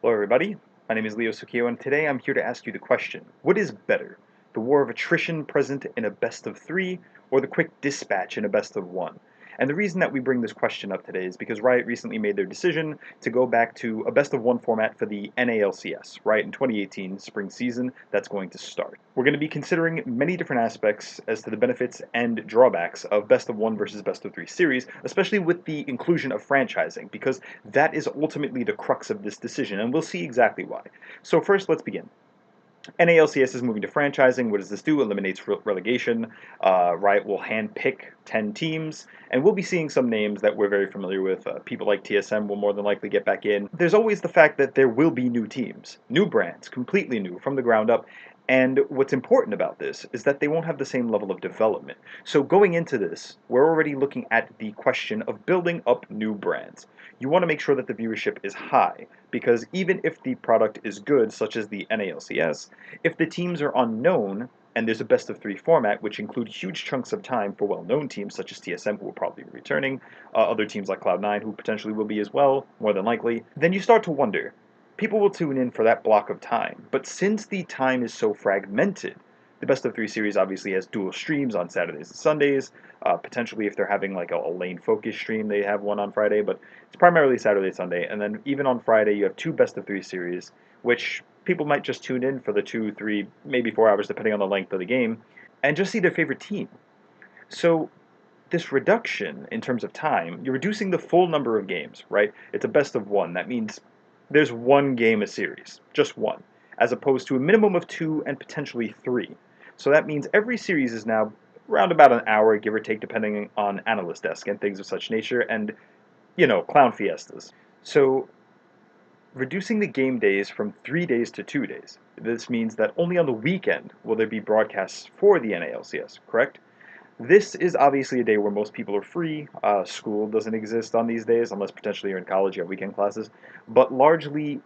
Hello everybody, my name is Leo Sukio and today I'm here to ask you the question, what is better, the war of attrition present in a best of 3 or the quick dispatch in a best of 1? And the reason that we bring this question up today is because Riot recently made their decision to go back to a best of 1 format for the NA LCS, right, in 2018 spring season that's going to start. We're going to be considering many different aspects as to the benefits and drawbacks of best of 1 versus best of 3 series, especially with the inclusion of franchising, because that is ultimately the crux of this decision, and we'll see exactly why. So first, let's begin. NA LCS is moving to franchising. What does this do? Eliminates relegation. Riot will handpick 10 teams, and we'll be seeing some names that we're very familiar with. People like TSM will more than likely get back in. There's always the fact that there will be new teams, new brands, completely new, from the ground up, and what's important about this is that they won't have the same level of development. So going into this, we're already looking at the question of building up new brands. You want to make sure that the viewership is high, because even if the product is good, such as the NALCS, if the teams are unknown, and there's a best of 3 format, which include huge chunks of time for well-known teams such as TSM, who will probably be returning, other teams like Cloud9, who potentially will be as well, more than likely, then you start to wonder, people will tune in for that block of time, but since the time is so fragmented, the best of 3 series obviously has dual streams on Saturdays and Sundays. Potentially, if they're having like a lane focus stream, they have one on Friday, but it's primarily Saturday, Sunday. And then even on Friday, you have 2 best of 3 series, which people might just tune in for the 2, 3, maybe 4 hours, depending on the length of the game, and just see their favorite team. So this reduction in terms of time, you're reducing the full number of games, right? It's a best of 1. That means there's 1 game a series, just 1, as opposed to a minimum of 2 and potentially 3. So that means every series is now around about an hour, give or take, depending on analyst desk and things of such nature, and, clown fiestas. So reducing the game days from 3 days to 2 days. This means that only on the weekend will there be broadcasts for the NALCS, correct? This is obviously a day where most people are free. School doesn't exist on these days, unless potentially you're in college, you have weekend classes. But largely,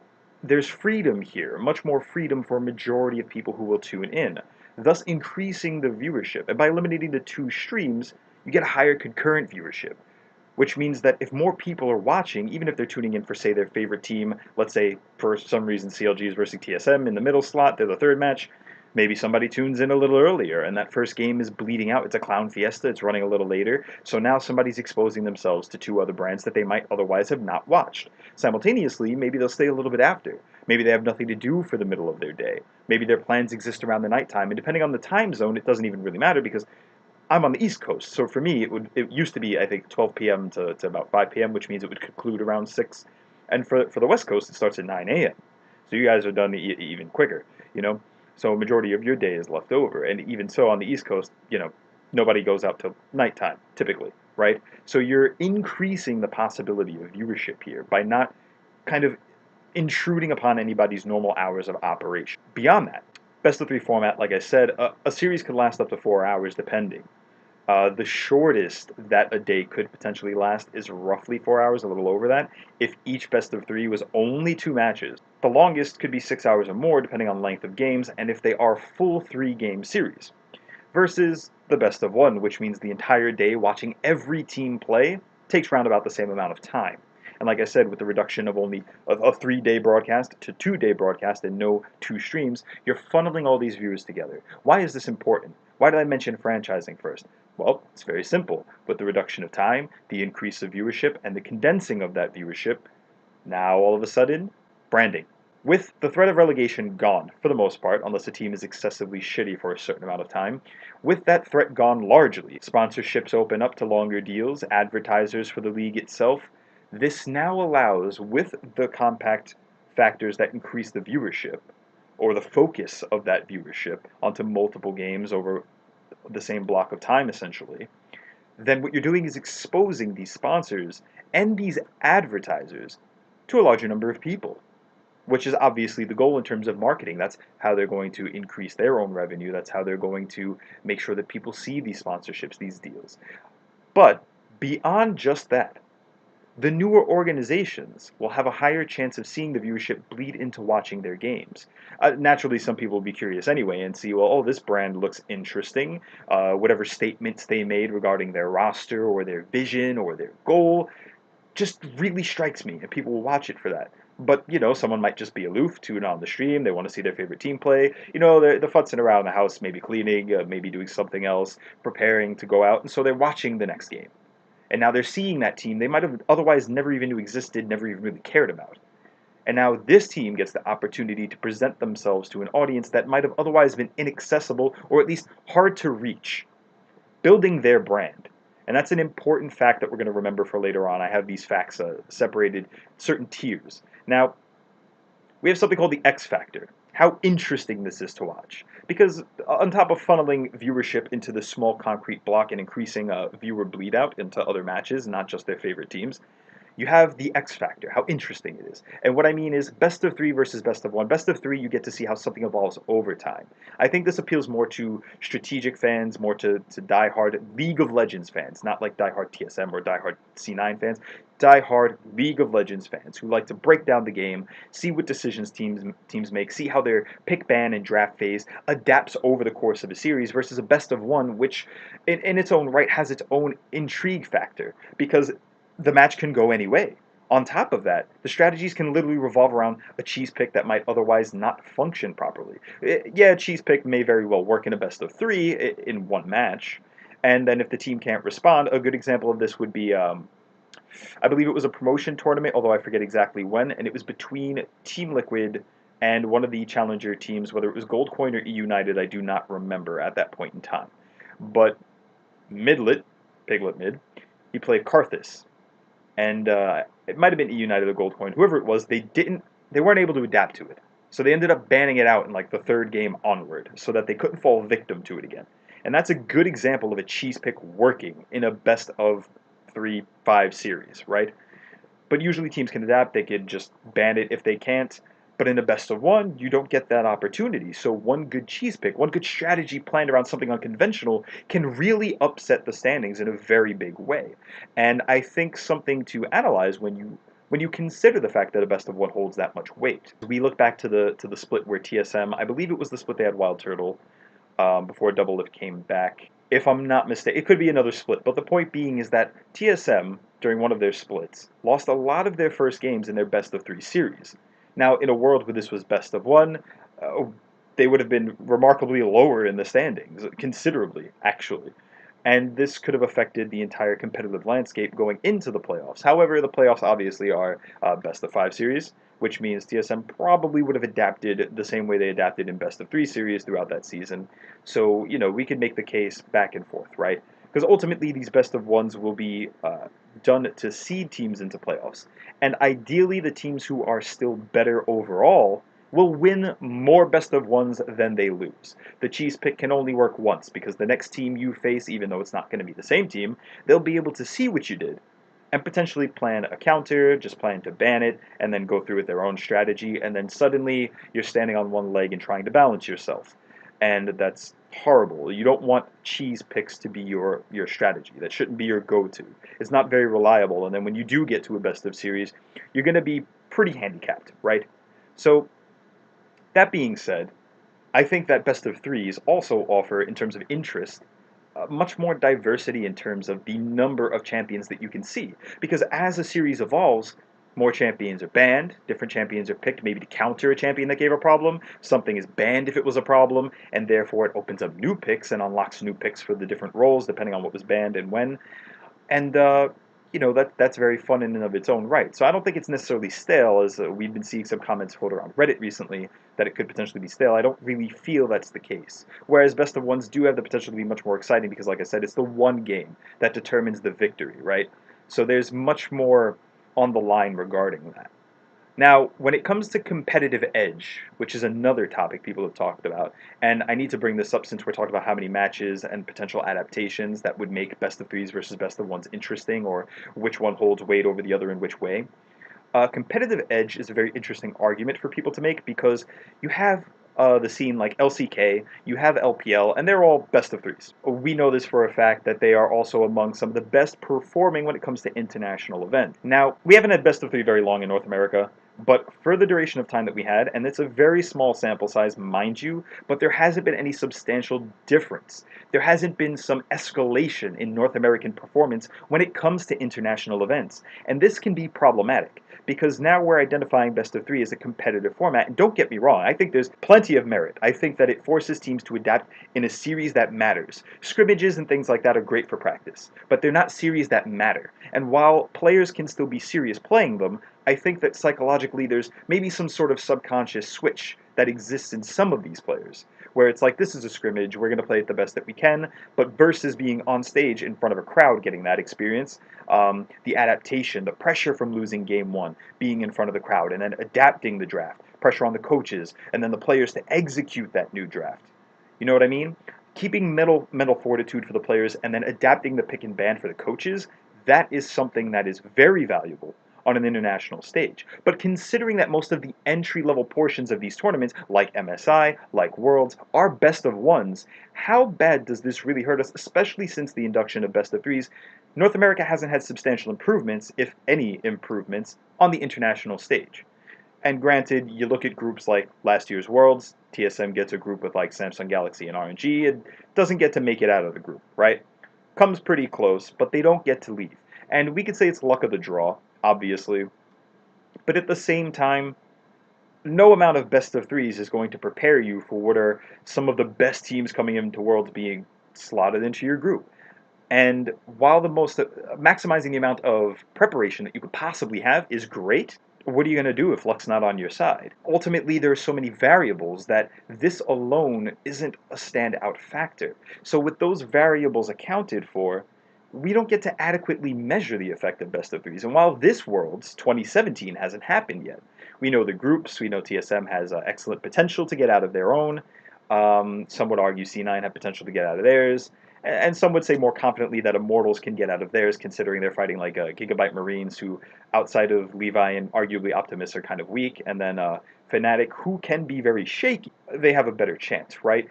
there's freedom here, much more freedom for a majority of people who will tune in, thus increasing the viewership. And by eliminating the 2 streams, you get a higher concurrent viewership, which means that if more people are watching, even if they're tuning in for, say, their favorite team, let's say for some reason CLG is versus TSM in the middle slot, they're the third match, maybe somebody tunes in a little earlier and that first game is bleeding out. It's a clown fiesta, it's running a little later, so now somebody's exposing themselves to 2 other brands that they might otherwise have not watched. Simultaneously, maybe they'll stay a little bit after. Maybe they have nothing to do for the middle of their day. Maybe their plans exist around the nighttime, and depending on the time zone, it doesn't even really matter because I'm on the East Coast, so for me, it used to be, I think, 12 p.m. to about 5 p.m., which means it would conclude around 6. And for the West Coast, it starts at 9 a.m. So you guys are done even quicker, you know? So a majority of your day is left over. And even so, on the East Coast, nobody goes out till nighttime, typically, right? So you're increasing the possibility of viewership here by not kind of intruding upon anybody's normal hours of operation. Beyond that, best of 3 format, like I said, a series could last up to 4 hours depending. The shortest that a day could potentially last is roughly 4 hours, a little over that, if each best of 3 was only 2 matches. The longest could be 6 hours or more, depending on length of games, and if they are full 3-game series. Versus the best of 1, which means the entire day watching every team play takes round about the same amount of time. And like I said, with the reduction of only a 3-day broadcast to 2-day broadcast and no 2 streams, you're funneling all these viewers together. Why is this important? Why did I mention franchising first? Well, it's very simple. With the reduction of time, the increase of viewership, and the condensing of that viewership, now all of a sudden, branding. With the threat of relegation gone, for the most part, unless a team is excessively shitty for a certain amount of time, with that threat gone largely, sponsorships open up to longer deals, advertisers for the league itself, this now allows, with the compact factors that increase the viewership, or the focus of that viewership onto multiple games over the same block of time essentially, then what you're doing is exposing these sponsors and these advertisers to a larger number of people, which is obviously the goal in terms of marketing. That's how they're going to increase their own revenue. That's how they're going to make sure that people see these sponsorships, these deals. But beyond just that, the newer organizations will have a higher chance of seeing the viewership bleed into watching their games. Naturally, some people will be curious anyway and see, well, oh, this brand looks interesting. Whatever statements they made regarding their roster or their vision or their goal just really strikes me, and people will watch it for that. But, someone might just be aloof, tune on the stream, they want to see their favorite team play. They're futzing around the house, maybe cleaning, maybe doing something else, preparing to go out, and so they're watching the next game. And now they're seeing that team they might have otherwise never even knew existed, never even really cared about. And now this team gets the opportunity to present themselves to an audience that might have otherwise been inaccessible or at least hard to reach, building their brand. And that's an important fact that we're going to remember for later on. I have these facts separated certain tiers. Now, we have something called the X Factor. How interesting this is to watch. Because on top of funneling viewership into this small concrete block and increasing viewer bleed out into other matches, not just their favorite teams, you have the X Factor, how interesting it is. And what I mean is best of three versus best of one. Best of three, you get to see how something evolves over time. I think this appeals more to strategic fans, more to diehard League of Legends fans, not like diehard TSM or diehard C9 fans. Diehard League of Legends fans who like to break down the game, see what decisions teams make, see how their pick, ban, and draft phase adapts over the course of a series versus a best of one, which in its own right has its own intrigue factor because the match can go any way. On top of that, the strategies can literally revolve around a cheese pick that might otherwise not function properly. Yeah, a cheese pick may very well work in a best of three in one match, and then if the team can't respond, a good example of this would be, I believe it was a promotion tournament, although I forget exactly when, and it was between Team Liquid and one of the challenger teams, whether it was Gold Coin or E United, I do not remember at that point in time. But Midlet, Piglet Mid, he played Karthus, and it might have been E United or Gold Coin, whoever it was, they weren't able to adapt to it. So they ended up banning it out in like the third game onward, so that they couldn't fall victim to it again. And that's a good example of a cheese pick working in a best of 3-5 series, right? But usually teams can adapt, they can just ban it if they can't. But in a best of one, you don't get that opportunity. So one good cheese pick, one good strategy planned around something unconventional can really upset the standings in a very big way. And I think something to analyze when you consider the fact that a best of one holds that much weight. We look back to the split where TSM, I believe it was the split they had Wild Turtle, before Double Lift came back. If I'm not mistaken, it could be another split, but the point being is that TSM, during one of their splits, lost a lot of their first games in their best of three series. Now, in a world where this was best of one, they would have been remarkably lower in the standings, considerably, actually. And this could have affected the entire competitive landscape going into the playoffs. However, the playoffs obviously are best of five series, which means TSM probably would have adapted the same way they adapted in best of three series throughout that season. So, we could make the case back and forth, right? Because ultimately, these best of ones will be done to seed teams into playoffs. And ideally, the teams who are still better overall will win more best of ones than they lose. The cheese pick can only work once because the next team you face, even though it's not going to be the same team, they'll be able to see what you did and potentially plan a counter, just plan to ban it, and then go through with their own strategy, and then suddenly you're standing on one leg and trying to balance yourself. And that's horrible. You don't want cheese picks to be your strategy. That shouldn't be your go-to. It's not very reliable, and then when you do get to a best of series, you're going to be pretty handicapped, right? So that being said, I think that best of threes also offer, in terms of interest, much more diversity in terms of the number of champions that you can see. Because as a series evolves, more champions are banned, different champions are picked maybe to counter a champion that gave a problem, something is banned if it was a problem, and therefore it opens up new picks and unlocks new picks for the different roles depending on what was banned and when. And that's very fun in and of its own right. So I don't think it's necessarily stale, as we've been seeing some comments float around Reddit recently that it could potentially be stale. I don't really feel that's the case. Whereas best of ones do have the potential to be much more exciting because, like I said, it's the one game that determines the victory, right? So there's much more on the line regarding that. Now, when it comes to competitive edge, which is another topic people have talked about, and I need to bring this up since we're talking about how many matches and potential adaptations that would make best of threes versus best of ones interesting, or which one holds weight over the other in which way. Competitive edge is a very interesting argument for people to make because you have the scene like LCK, you have LPL, and they're all best of threes. We know this for a fact that they are also among some of the best performing when it comes to international events. Now, we haven't had best of three very long in North America, but for the duration of time that we had, and it's a very small sample size, mind you, but there hasn't been any substantial difference. There hasn't been some escalation in North American performance when it comes to international events, and this can be problematic because now we're identifying best of three as a competitive format. And don't get me wrong, I think there's plenty of merit. I think that it forces teams to adapt in a series that matters. Scrimmages and things like that are great for practice, but they're not series that matter. And while players can still be serious playing them, I think that psychologically there's maybe some sort of subconscious switch that exists in some of these players, where it's like, this is a scrimmage, we're going to play it the best that we can, but versus being on stage in front of a crowd getting that experience, the adaptation, the pressure from losing game one, being in front of the crowd, and then adapting the draft, pressure on the coaches, and then the players to execute that new draft. You know what I mean? Keeping mental fortitude for the players and then adapting the pick and ban for the coaches, that is something that is very valuable on an international stage. But considering that most of the entry-level portions of these tournaments, like MSI, like Worlds, are best of ones, how bad does this really hurt us, especially since the induction of best of threes? North America hasn't had substantial improvements, if any improvements, on the international stage. And granted, you look at groups like last year's Worlds, TSM gets a group with like Samsung Galaxy and RNG, it doesn't get to make it out of the group, right? Comes pretty close, but they don't get to leave. And we could say it's luck of the draw, obviously, but at the same time, no amount of best of threes is going to prepare you for what are some of the best teams coming into Worlds being slotted into your group. And while the most maximizing the amount of preparation that you could possibly have is great, what are you going to do if luck's not on your side? Ultimately, there are so many variables that this alone isn't a standout factor. So with those variables accounted for, we don't get to adequately measure the effect of best of threes. And while this Worlds 2017 hasn't happened yet, we know the groups, we know TSM has excellent potential to get out of their own. Some would argue C9 have potential to get out of theirs. And some would say more confidently that Immortals can get out of theirs, considering they're fighting like Gigabyte Marines, who, outside of Levi and arguably Optimus, are kind of weak. And then Fnatic, who can be very shaky, they have a better chance, right?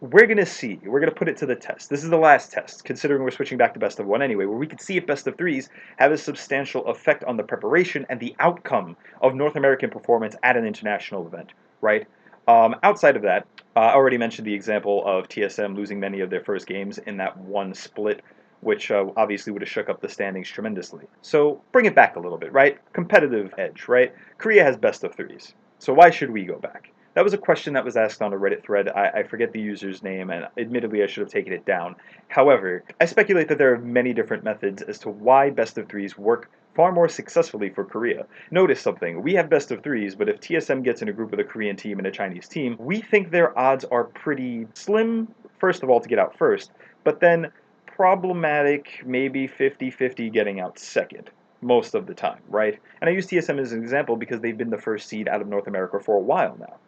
We're going to see. We're going to put it to the test. This is the last test, considering we're switching back to best of one anyway, where we can see if best of threes have a substantial effect on the preparation and the outcome of North American performance at an international event, right? Outside of that, I already mentioned the example of TSM losing many of their first games in that one split, which obviously would have shook up the standings tremendously. So bring it back a little bit, right? Competitive edge, right? Korea has best of threes. So why should we go back? That was a question that was asked on a Reddit thread. I forget the user's name, and admittedly I should have taken it down. However, I speculate that there are many different methods as to why best of threes work far more successfully for Korea. Notice something, we have best of threes, but if TSM gets in a group with a Korean team and a Chinese team, we think their odds are pretty slim, first of all, to get out first, but then problematic, maybe 50-50 getting out second most of the time, right? And I use TSM as an example because they've been the first seed out of North America for a while now.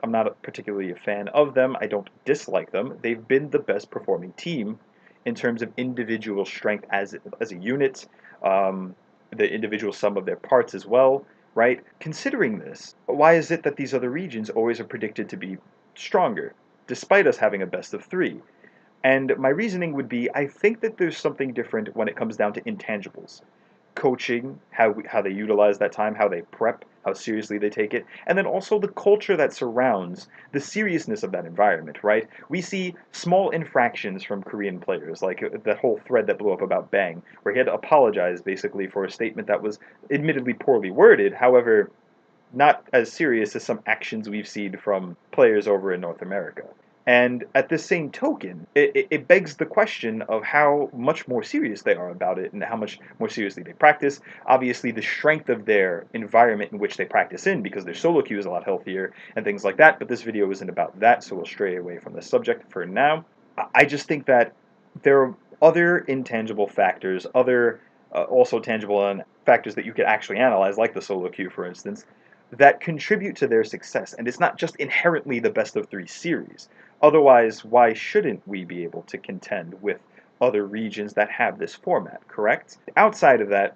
I'm not particularly a fan of them. I don't dislike them. They've been the best performing team in terms of individual strength as a unit, the individual sum of their parts as well, right? Considering this, why is it that these other regions always are predicted to be stronger, despite us having a best of three? And my reasoning would be, I think that there's something different when it comes down to intangibles. Coaching, how they utilize that time, how they prep, how seriously they take it, and then also the culture that surrounds the seriousness of that environment, right? We see small infractions from Korean players, like that whole thread that blew up about Bang, where he had to apologize basically for a statement that was admittedly poorly worded, however, not as serious as some actions we've seen from players over in North America. And at the same token, it begs the question of how much more serious they are about it and how much more seriously they practice. Obviously, the strength of their environment in which they practice in, because their solo queue is a lot healthier and things like that, but this video isn't about that, so we'll stray away from the subject for now. I just think that there are other intangible factors, other also tangible factors that you could actually analyze, like the solo queue, for instance, that contribute to their success. And it's not just inherently the best of three series. Otherwise, why shouldn't we be able to contend with other regions that have this format, correct? Outside of that,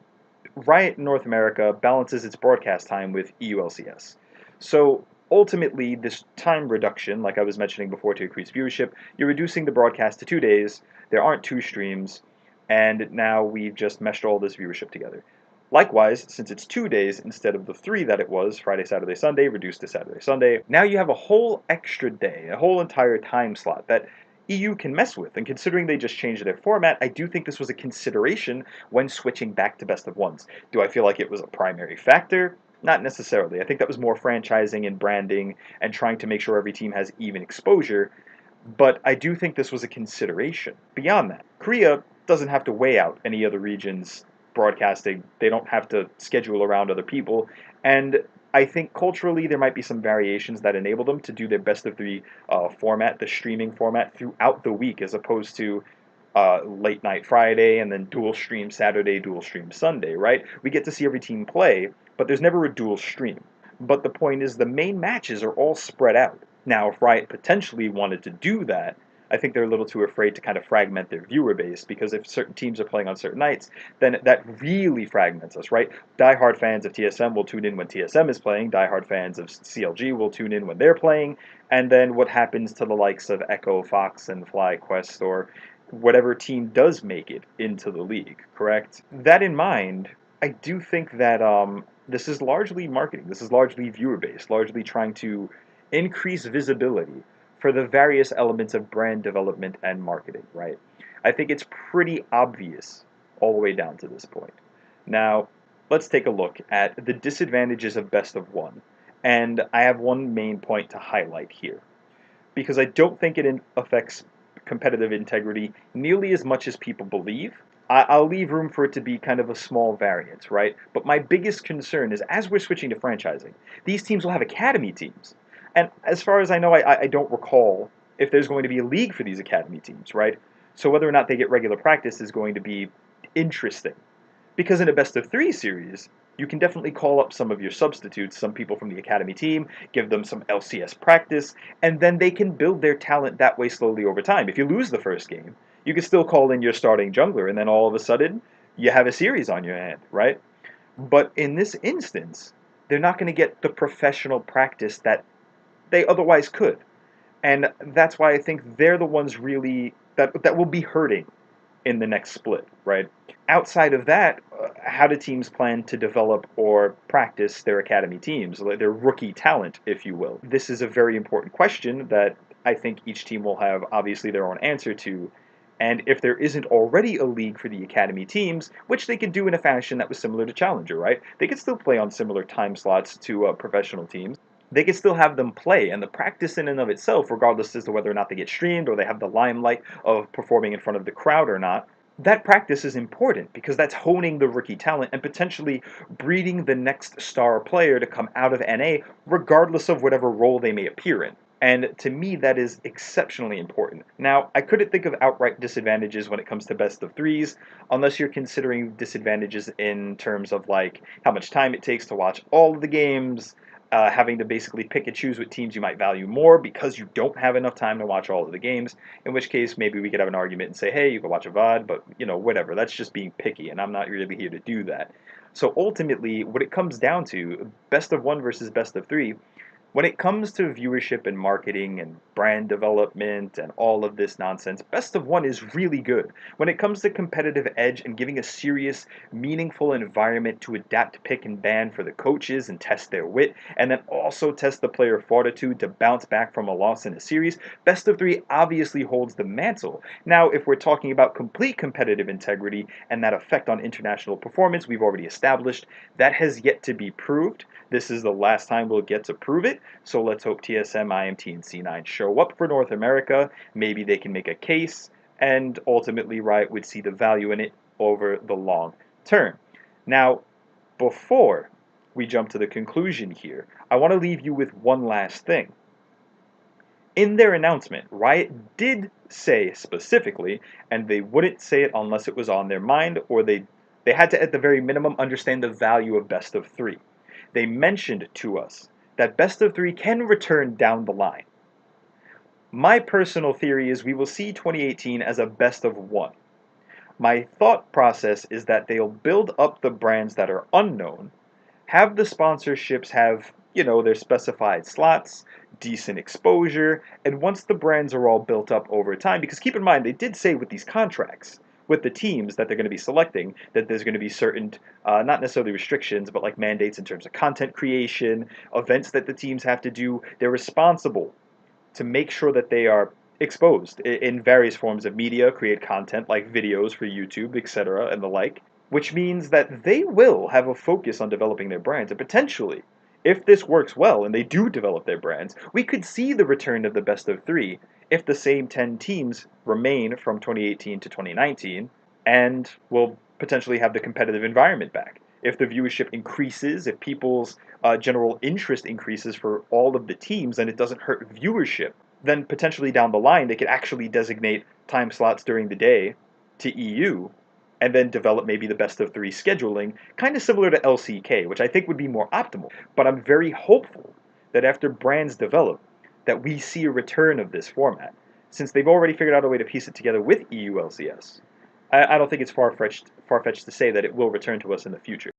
Riot North America balances its broadcast time with EU LCS. So ultimately, this time reduction, like I was mentioning before, to increase viewership, you're reducing the broadcast to 2 days, there aren't 2 streams, and now we've just meshed all this viewership together. Likewise, since it's 2 days instead of the 3 that it was, Friday, Saturday, Sunday, reduced to Saturday, Sunday, now you have a whole extra day, a whole entire time slot that EU can mess with. And considering they just changed their format, I do think this was a consideration when switching back to best of ones. Do I feel like it was a primary factor? Not necessarily. I think that was more franchising and branding and trying to make sure every team has even exposure. But I do think this was a consideration. Beyond that, Korea doesn't have to weigh out any other regions broadcasting. They don't have to schedule around other people. And I think culturally there might be some variations that enable them to do their best of three format, the streaming format, throughout the week as opposed to late night Friday and then dual stream Saturday, dual stream Sunday, right? We get to see every team play, but there's never a dual stream. But the point is the main matches are all spread out. Now, if Riot potentially wanted to do that, I think they're a little too afraid to kind of fragment their viewer base, because if certain teams are playing on certain nights, then that really fragments us, right? Diehard fans of TSM will tune in when TSM is playing, diehard fans of CLG will tune in when they're playing, and then what happens to the likes of Echo, Fox, and FlyQuest, or whatever team does make it into the league, correct? That in mind, I do think that this is largely marketing, this is largely viewer-based, largely trying to increase visibility for the various elements of brand development and marketing, right? I think it's pretty obvious all the way down to this point. Now, let's take a look at the disadvantages of best of one. And I have one main point to highlight here, because I don't think it affects competitive integrity nearly as much as people believe. I'll leave room for it to be kind of a small variance, right? But my biggest concern is as we're switching to franchising, these teams will have academy teams. And as far as I know, I don't recall if there's going to be a league for these academy teams, right? So whether or not they get regular practice is going to be interesting. Because in a best of three series, you can definitely call up some of your substitutes, some people from the academy team, give them some LCS practice, and then they can build their talent that way slowly over time. If you lose the first game, you can still call in your starting jungler, and then all of a sudden, you have a series on your hand, right? But in this instance, they're not going to get the professional practice that they otherwise could. And that's why I think they're the ones really that will be hurting in the next split, right? Outside of that, how do teams plan to develop or practice their academy teams, their rookie talent, if you will? This is a very important question that I think each team will have obviously their own answer to. And if there isn't already a league for the academy teams, which they could do in a fashion that was similar to Challenger, right? They could still play on similar time slots to professional teams. They can still have them play, and the practice in and of itself, regardless as to whether or not they get streamed or they have the limelight of performing in front of the crowd or not, that practice is important because that's honing the rookie talent and potentially breeding the next star player to come out of NA, regardless of whatever role they may appear in. And to me, that is exceptionally important. Now, I couldn't think of outright disadvantages when it comes to best of threes, unless you're considering disadvantages in terms of like how much time it takes to watch all of the games, having to basically pick and choose what teams you might value more because you don't have enough time to watch all of the games, in which case maybe we could have an argument and say, hey, you can watch a VOD, but, whatever. That's just being picky, and I'm not really here to do that. So ultimately, what it comes down to, best of one versus best of three, when it comes to viewership and marketing and brand development and all of this nonsense, best of one is really good. When it comes to competitive edge and giving a serious, meaningful environment to adapt, pick, and ban for the coaches and test their wit, and then also test the player fortitude to bounce back from a loss in a series, best of three obviously holds the mantle. Now, if we're talking about complete competitive integrity and that effect on international performance, we've already established that has yet to be proved. This is the last time we'll get to prove it, so let's hope TSM, IMT, and C9 show up for North America. Maybe they can make a case, and ultimately Riot would see the value in it over the long term. Now, before we jump to the conclusion here, I want to leave you with one last thing. In their announcement, Riot did say specifically, and they wouldn't say it unless it was on their mind, or they had to, at the very minimum, understand the value of best of three. They mentioned to us that best of three can return down the line. My personal theory is we will see 2018 as a best of one. My thought process is that they'll build up the brands that are unknown, have the sponsorships have, their specified slots, decent exposure, and once the brands are all built up over time, because keep in mind, they did say with these contracts, with the teams that they're going to be selecting, that there's going to be certain, not necessarily restrictions, but like mandates in terms of content creation, events that the teams have to do. They're responsible to make sure that they are exposed in various forms of media, create content like videos for YouTube, etc., and the like, which means that they will have a focus on developing their brands. And potentially, if this works well and they do develop their brands, we could see the return of the best of three if the same 10 teams remain from 2018 to 2019, and will potentially have the competitive environment back. If the viewership increases, if people's general interest increases for all of the teams and it doesn't hurt viewership, then potentially down the line they could actually designate time slots during the day to EU and then develop maybe the best of three scheduling, kind of similar to LCK, which I think would be more optimal. But I'm very hopeful that after brands develop, that we see a return of this format, since they've already figured out a way to piece it together with EU LCS. I don't think it's far-fetched to say that it will return to us in the future.